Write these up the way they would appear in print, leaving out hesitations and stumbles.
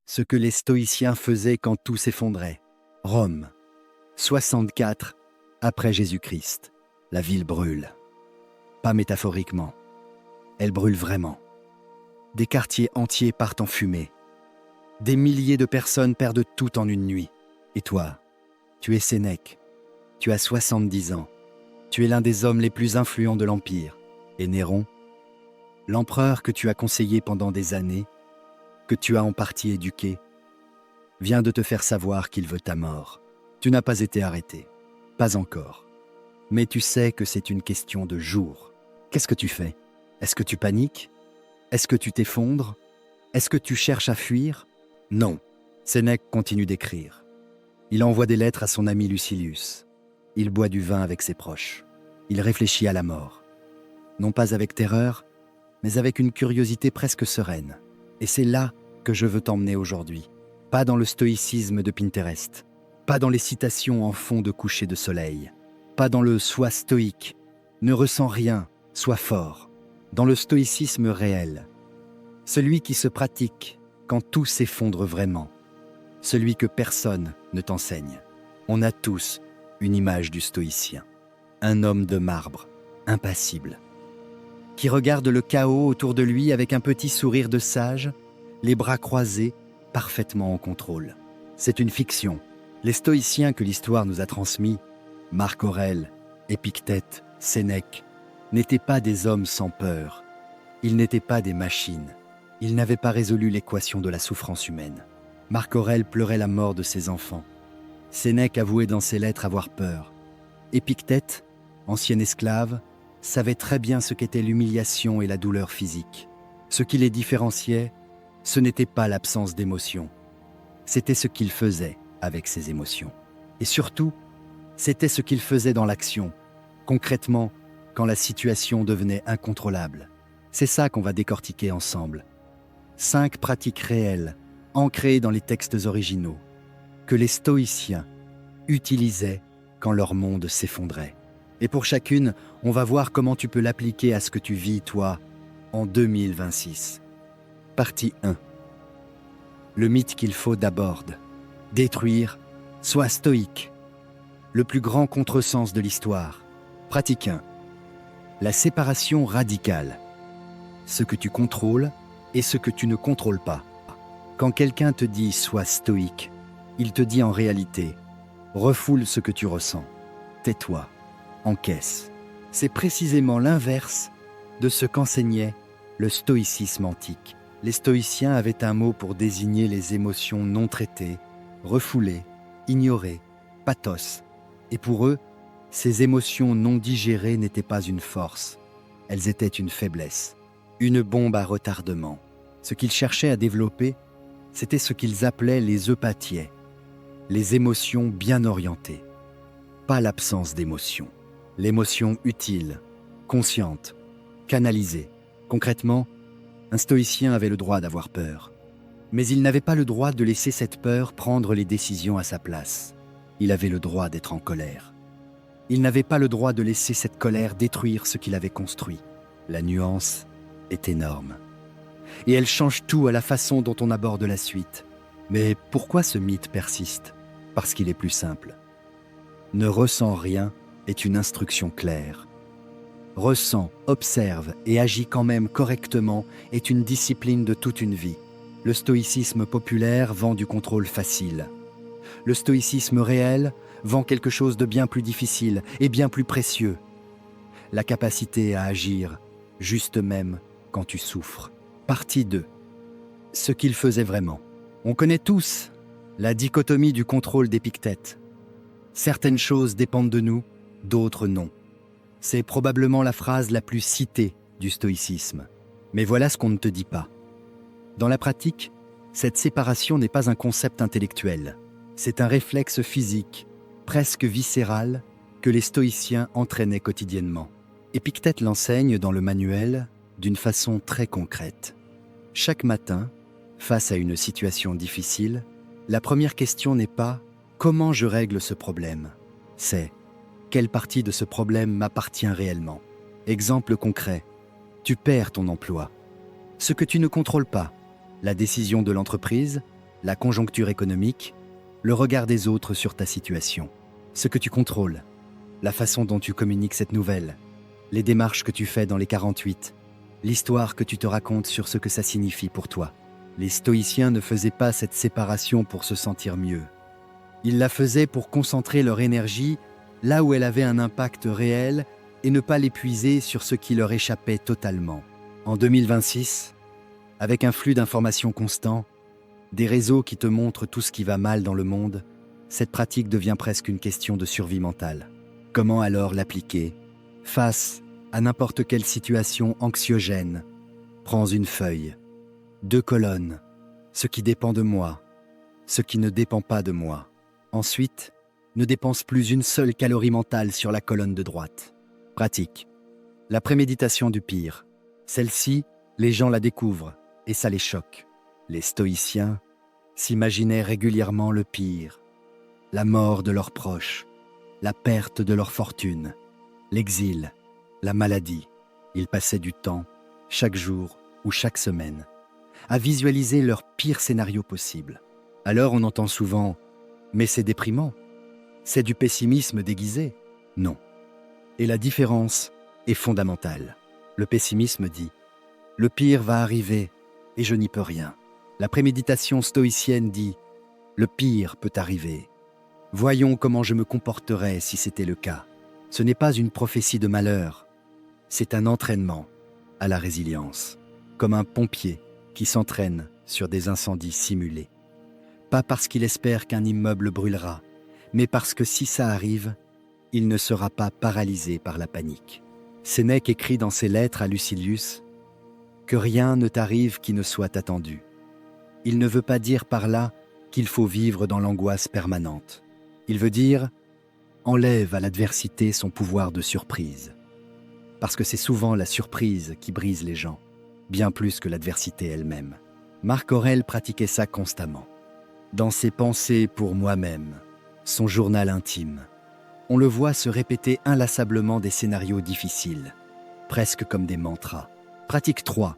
Ce que les stoïciens faisaient quand tout s'effondrait. Rome, 64 après Jésus-Christ. La ville brûle. Pas métaphoriquement. Elle brûle vraiment. Des quartiers entiers partent en fumée. Des milliers de personnes perdent tout en une nuit. Et toi, tu es Sénèque. Tu as 70 ans. Tu es l'un des hommes les plus influents de l'Empire. Et Néron, l'empereur que tu as conseillé pendant des années, que tu as en partie éduqué, vient de te faire savoir qu'il veut ta mort. Tu n'as pas été arrêté. Pas encore. Mais tu sais que c'est une question de jours. Qu'est-ce que tu fais? Est-ce que tu paniques? Est-ce que tu t'effondres? Est-ce que tu cherches à fuir? Non. Sénèque continue d'écrire. Il envoie des lettres à son ami Lucilius. Il boit du vin avec ses proches. Il réfléchit à la mort. Non pas avec terreur, mais avec une curiosité presque sereine. Et c'est là que je veux t'emmener aujourd'hui. Pas dans le stoïcisme de Pinterest. Pas dans les citations en fond de coucher de soleil. Pas dans le « sois stoïque », ne ressens rien, sois fort. Dans le stoïcisme réel. Celui qui se pratique quand tout s'effondre vraiment. Celui que personne ne t'enseigne. On a tous une image du stoïcien. Un homme de marbre, impassible. Qui regarde le chaos autour de lui avec un petit sourire de sage, les bras croisés, parfaitement en contrôle. C'est une fiction. Les stoïciens que l'histoire nous a transmis, Marc Aurèle, Épictète, Sénèque, n'étaient pas des hommes sans peur. Ils n'étaient pas des machines. Ils n'avaient pas résolu l'équation de la souffrance humaine. Marc Aurèle pleurait la mort de ses enfants. Sénèque avouait dans ses lettres avoir peur. Épictète, ancien esclave, savait très bien ce qu'était l'humiliation et la douleur physique. Ce qui les différenciait, ce n'était pas l'absence d'émotion. C'était ce qu'ils faisaient avec ces émotions. Et surtout, c'était ce qu'ils faisaient dans l'action, concrètement, quand la situation devenait incontrôlable. C'est ça qu'on va décortiquer ensemble. 5 pratiques réelles, ancrées dans les textes originaux, que les stoïciens utilisaient quand leur monde s'effondrait. Et pour chacune, on va voir comment tu peux l'appliquer à ce que tu vis, toi, en 2026. Partie 1. Le mythe qu'il faut d'abord détruire, sois stoïque. Le plus grand contresens de l'histoire. Pratique 1. La séparation radicale. Ce que tu contrôles et ce que tu ne contrôles pas. Quand quelqu'un te dit « sois stoïque », il te dit en réalité « refoule ce que tu ressens, tais-toi, encaisse ». C'est précisément l'inverse de ce qu'enseignait le stoïcisme antique. Les stoïciens avaient un mot pour désigner les émotions non traitées, refoulées, ignorées, pathos. Et pour eux, ces émotions non digérées n'étaient pas une force, elles étaient une faiblesse, une bombe à retardement. Ce qu'ils cherchaient à développer, c'était ce qu'ils appelaient les eupathies, les émotions bien orientées. Pas l'absence d'émotion, l'émotion utile, consciente, canalisée. Concrètement, un stoïcien avait le droit d'avoir peur. Mais il n'avait pas le droit de laisser cette peur prendre les décisions à sa place. Il avait le droit d'être en colère. Il n'avait pas le droit de laisser cette colère détruire ce qu'il avait construit. La nuance est énorme. Et elle change tout à la façon dont on aborde la suite. Mais pourquoi ce mythe persiste? Parce qu'il est plus simple. Ne ressens rien est une instruction claire. Ressens, observe et agis quand même correctement est une discipline de toute une vie. Le stoïcisme populaire vend du contrôle facile. Le stoïcisme réel vend quelque chose de bien plus difficile et bien plus précieux. La capacité à agir, juste même quand tu souffres. Partie 2. Ce qu'il faisait vraiment. On connaît tous la dichotomie du contrôle d'Épictète. Certaines choses dépendent de nous, d'autres non. C'est probablement la phrase la plus citée du stoïcisme. Mais voilà ce qu'on ne te dit pas. Dans la pratique, cette séparation n'est pas un concept intellectuel. C'est un réflexe physique, presque viscéral, que les stoïciens entraînaient quotidiennement. Épictète l'enseigne dans le manuel d'une façon très concrète. Chaque matin, face à une situation difficile, la première question n'est pas « comment je règle ce problème ?» C'est « quelle partie de ce problème m'appartient réellement ?» Exemple concret, tu perds ton emploi. Ce que tu ne contrôles pas, la décision de l'entreprise, la conjoncture économique, le regard des autres sur ta situation, ce que tu contrôles, la façon dont tu communiques cette nouvelle, les démarches que tu fais dans les 48, l'histoire que tu te racontes sur ce que ça signifie pour toi. Les stoïciens ne faisaient pas cette séparation pour se sentir mieux. Ils la faisaient pour concentrer leur énergie là où elle avait un impact réel et ne pas l'épuiser sur ce qui leur échappait totalement. En 2026, avec un flux d'informations constant, des réseaux qui te montrent tout ce qui va mal dans le monde, cette pratique devient presque une question de survie mentale. Comment alors l'appliquer? Face à n'importe quelle situation anxiogène, prends une feuille, 2 colonnes, ce qui dépend de moi, ce qui ne dépend pas de moi. Ensuite, ne dépense plus une seule calorie mentale sur la colonne de droite. Pratique. La préméditation du pire. Celle-ci, les gens la découvrent et ça les choque. Les stoïciens s'imaginaient régulièrement le pire, la mort de leurs proches, la perte de leur fortune, l'exil, la maladie. Ils passaient du temps, chaque jour ou chaque semaine, à visualiser leur pire scénario possible. Alors on entend souvent « mais c'est déprimant, c'est du pessimisme déguisé ». Non. Et la différence est fondamentale. Le pessimisme dit « le pire va arriver et je n'y peux rien ». La préméditation stoïcienne dit « le pire peut arriver. Voyons comment je me comporterais si c'était le cas ». Ce n'est pas une prophétie de malheur, c'est un entraînement à la résilience, comme un pompier qui s'entraîne sur des incendies simulés. Pas parce qu'il espère qu'un immeuble brûlera, mais parce que si ça arrive, il ne sera pas paralysé par la panique. Sénèque écrit dans ses lettres à Lucilius que rien ne t'arrive qui ne soit attendu. Il ne veut pas dire par là qu'il faut vivre dans l'angoisse permanente. Il veut dire enlève à l'adversité son pouvoir de surprise. Parce que c'est souvent la surprise qui brise les gens, bien plus que l'adversité elle-même. Marc Aurèle pratiquait ça constamment. Dans ses pensées pour moi-même, son journal intime, on le voit se répéter inlassablement des scénarios difficiles, presque comme des mantras. Pratique 3.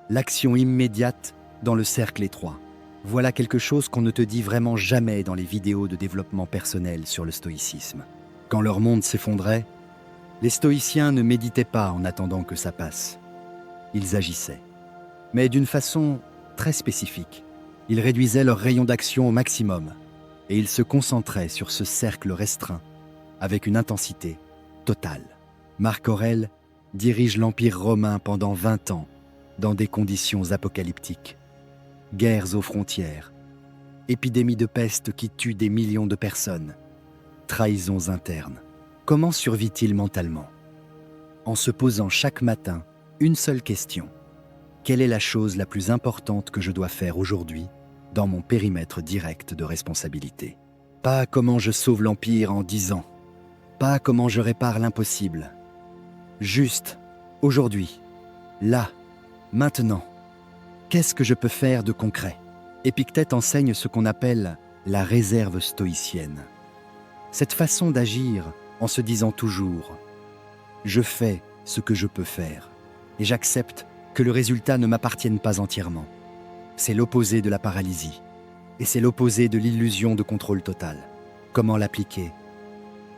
L'action immédiate dans le cercle étroit. Voilà quelque chose qu'on ne te dit vraiment jamais dans les vidéos de développement personnel sur le stoïcisme. Quand leur monde s'effondrait, les stoïciens ne méditaient pas en attendant que ça passe. Ils agissaient, mais d'une façon très spécifique. Ils réduisaient leur rayon d'action au maximum et ils se concentraient sur ce cercle restreint avec une intensité totale. Marc Aurèle dirige l'Empire romain pendant 20 ans dans des conditions apocalyptiques. Guerres aux frontières, épidémies de peste qui tuent des millions de personnes, trahisons internes. Comment survit-il mentalement? En se posant chaque matin une seule question. Quelle est la chose la plus importante que je dois faire aujourd'hui dans mon périmètre direct de responsabilité? Pas comment je sauve l'Empire en 10 ans, pas comment je répare l'impossible. Juste, aujourd'hui, là, maintenant. Qu'est-ce que je peux faire de concret? Épictète enseigne ce qu'on appelle la réserve stoïcienne. Cette façon d'agir en se disant toujours « je fais ce que je peux faire et j'accepte que le résultat ne m'appartienne pas entièrement ». C'est l'opposé de la paralysie et c'est l'opposé de l'illusion de contrôle total. Comment l'appliquer?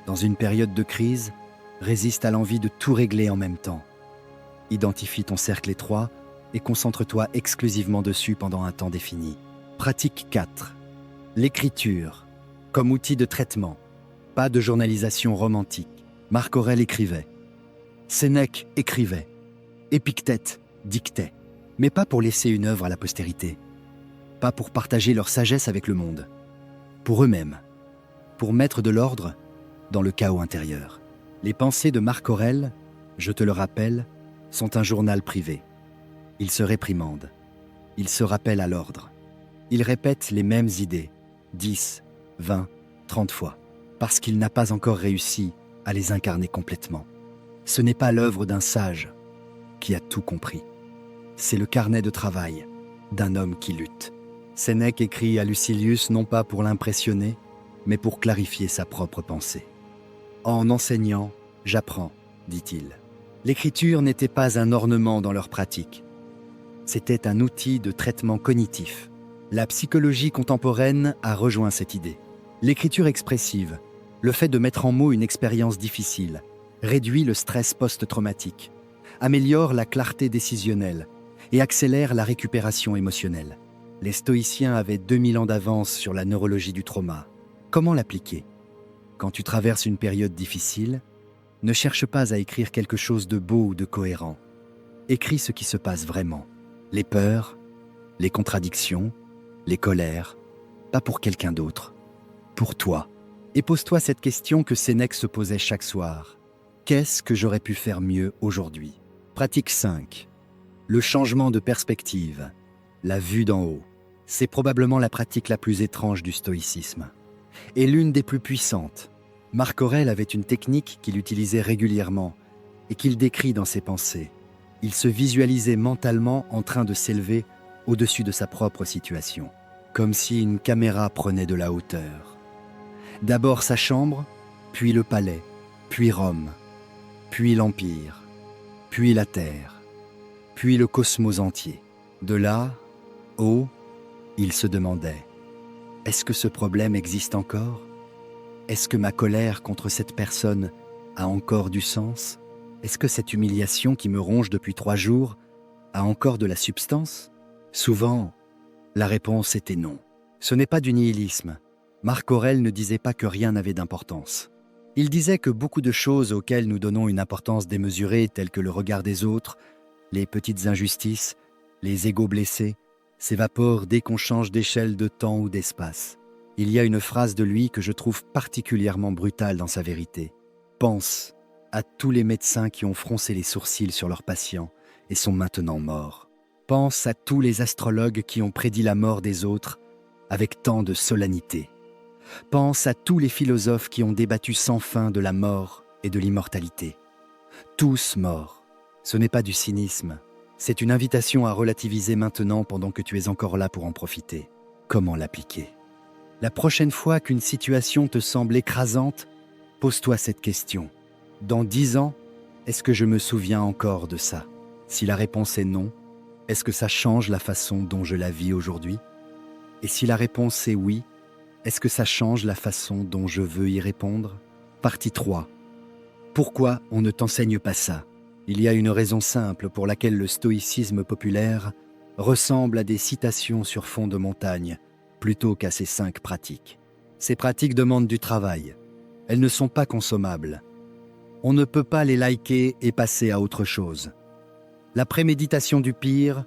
Dans une période de crise, résiste à l'envie de tout régler en même temps. Identifie ton cercle étroit et concentre-toi exclusivement dessus pendant un temps défini. Pratique 4. L'écriture, comme outil de traitement, pas de journalisation romantique. Marc Aurèle écrivait, Sénèque écrivait, Épictète dictait, mais pas pour laisser une œuvre à la postérité, pas pour partager leur sagesse avec le monde, pour eux-mêmes, pour mettre de l'ordre dans le chaos intérieur. Les pensées de Marc Aurèle, je te le rappelle, sont un journal privé. Il se réprimande, il se rappelle à l'ordre. Il répète les mêmes idées, 10, 20, 30 fois, parce qu'il n'a pas encore réussi à les incarner complètement. Ce n'est pas l'œuvre d'un sage qui a tout compris. C'est le carnet de travail d'un homme qui lutte. Sénèque écrit à Lucilius non pas pour l'impressionner, mais pour clarifier sa propre pensée. En enseignant, j'apprends, dit-il. L'écriture n'était pas un ornement dans leur pratique. C'était un outil de traitement cognitif. La psychologie contemporaine a rejoint cette idée. L'écriture expressive, le fait de mettre en mots une expérience difficile, réduit le stress post-traumatique, améliore la clarté décisionnelle et accélère la récupération émotionnelle. Les stoïciens avaient 2000 ans d'avance sur la neurologie du trauma. Comment l'appliquer? Quand tu traverses une période difficile, ne cherche pas à écrire quelque chose de beau ou de cohérent. Écris ce qui se passe vraiment. Les peurs, les contradictions, les colères, pas pour quelqu'un d'autre, pour toi. Et pose-toi cette question que Sénèque se posait chaque soir. Qu'est-ce que j'aurais pu faire mieux aujourd'hui? Pratique 5. Le changement de perspective, la vue d'en haut. C'est probablement la pratique la plus étrange du stoïcisme. Et l'une des plus puissantes. Marc Aurèle avait une technique qu'il utilisait régulièrement et qu'il décrit dans ses pensées. Il se visualisait mentalement en train de s'élever au-dessus de sa propre situation, comme si une caméra prenait de la hauteur. D'abord sa chambre, puis le palais, puis Rome, puis l'Empire, puis la Terre, puis le cosmos entier. De là, haut, il se demandait « Est-ce que ce problème existe encore ? Est-ce que ma colère contre cette personne a encore du sens ? Est-ce que cette humiliation qui me ronge depuis 3 jours a encore de la substance ?» Souvent, la réponse était non. Ce n'est pas du nihilisme. Marc Aurèle ne disait pas que rien n'avait d'importance. Il disait que beaucoup de choses auxquelles nous donnons une importance démesurée, telles que le regard des autres, les petites injustices, les égos blessés, s'évaporent dès qu'on change d'échelle de temps ou d'espace. Il y a une phrase de lui que je trouve particulièrement brutale dans sa vérité. « Pense à tous les médecins qui ont froncé les sourcils sur leurs patients et sont maintenant morts. Pense à tous les astrologues qui ont prédit la mort des autres avec tant de solennité. Pense à tous les philosophes qui ont débattu sans fin de la mort et de l'immortalité. Tous morts. Ce n'est pas du cynisme. C'est une invitation à relativiser maintenant pendant que tu es encore là pour en profiter. Comment l'appliquer ? La prochaine fois qu'une situation te semble écrasante, pose-toi cette question. Dans 10 ans, est-ce que je me souviens encore de ça ? Si la réponse est non, est-ce que ça change la façon dont je la vis aujourd'hui ? Et si la réponse est oui, est-ce que ça change la façon dont je veux y répondre ? Partie 3. Pourquoi on ne t'enseigne pas ça ? Il y a une raison simple pour laquelle le stoïcisme populaire ressemble à des citations sur fond de montagne plutôt qu'à ces 5 pratiques. Ces pratiques demandent du travail. Elles ne sont pas consommables. On ne peut pas les liker et passer à autre chose. La préméditation du pire,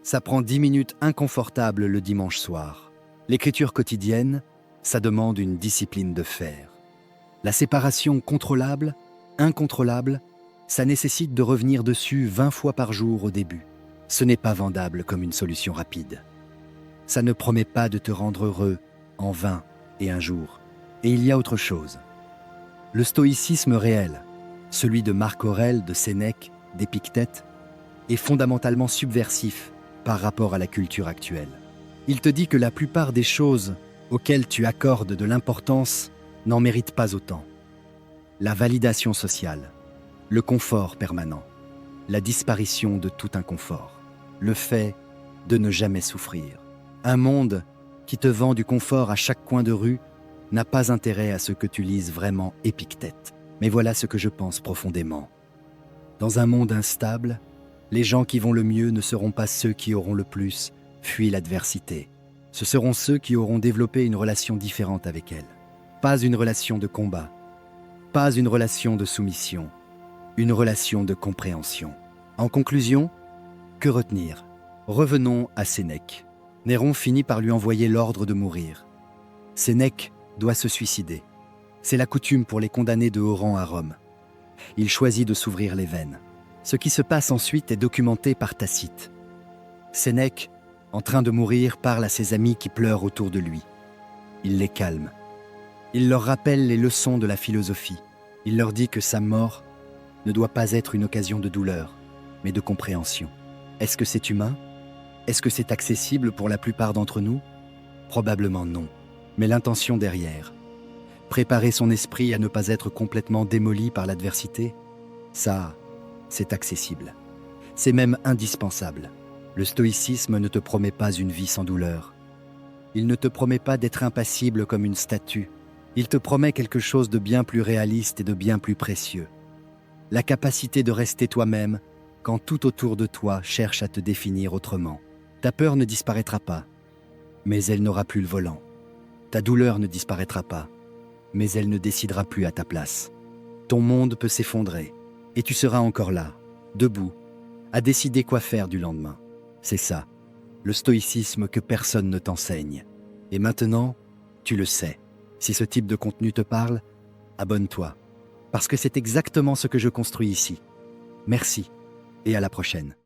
ça prend 10 minutes inconfortables le dimanche soir. L'écriture quotidienne, ça demande une discipline de fer. La séparation contrôlable, incontrôlable, ça nécessite de revenir dessus 20 fois par jour au début. Ce n'est pas vendable comme une solution rapide. Ça ne promet pas de te rendre heureux en 20 et un jour. Et il y a autre chose. Le stoïcisme réel, celui de Marc Aurèle, de Sénèque, d'Épictète, est fondamentalement subversif par rapport à la culture actuelle. Il te dit que la plupart des choses auxquelles tu accordes de l'importance n'en méritent pas autant. La validation sociale, le confort permanent, la disparition de tout inconfort, le fait de ne jamais souffrir. Un monde qui te vend du confort à chaque coin de rue n'a pas intérêt à ce que tu lises vraiment Épictète. Mais voilà ce que je pense profondément. Dans un monde instable, les gens qui vont le mieux ne seront pas ceux qui auront le plus fui l'adversité. Ce seront ceux qui auront développé une relation différente avec elle. Pas une relation de combat, pas une relation de soumission, une relation de compréhension. En conclusion, que retenir ? Revenons à Sénèque. Néron finit par lui envoyer l'ordre de mourir. Sénèque doit se suicider. C'est la coutume pour les condamnés de haut rang à Rome. Il choisit de s'ouvrir les veines. Ce qui se passe ensuite est documenté par Tacite. Sénèque, en train de mourir, parle à ses amis qui pleurent autour de lui. Il les calme. Il leur rappelle les leçons de la philosophie. Il leur dit que sa mort ne doit pas être une occasion de douleur, mais de compréhension. Est-ce que c'est humain ? Est-ce que c'est accessible pour la plupart d'entre nous ? Probablement non. Mais l'intention derrière, préparer son esprit à ne pas être complètement démoli par l'adversité, ça, c'est accessible. C'est même indispensable. Le stoïcisme ne te promet pas une vie sans douleur, Il ne te promet pas d'être impassible comme une statue. Il te promet quelque chose de bien plus réaliste et de bien plus précieux. La capacité de rester toi-même quand tout autour de toi cherche à te définir autrement. Ta peur ne disparaîtra pas, mais elle n'aura plus le volant. Ta douleur ne disparaîtra pas, mais elle ne décidera plus à ta place. Ton monde peut s'effondrer, et tu seras encore là, debout, à décider quoi faire du lendemain. C'est ça, le stoïcisme que personne ne t'enseigne. Et maintenant, tu le sais. Si ce type de contenu te parle, abonne-toi, parce que c'est exactement ce que je construis ici. Merci, et à la prochaine.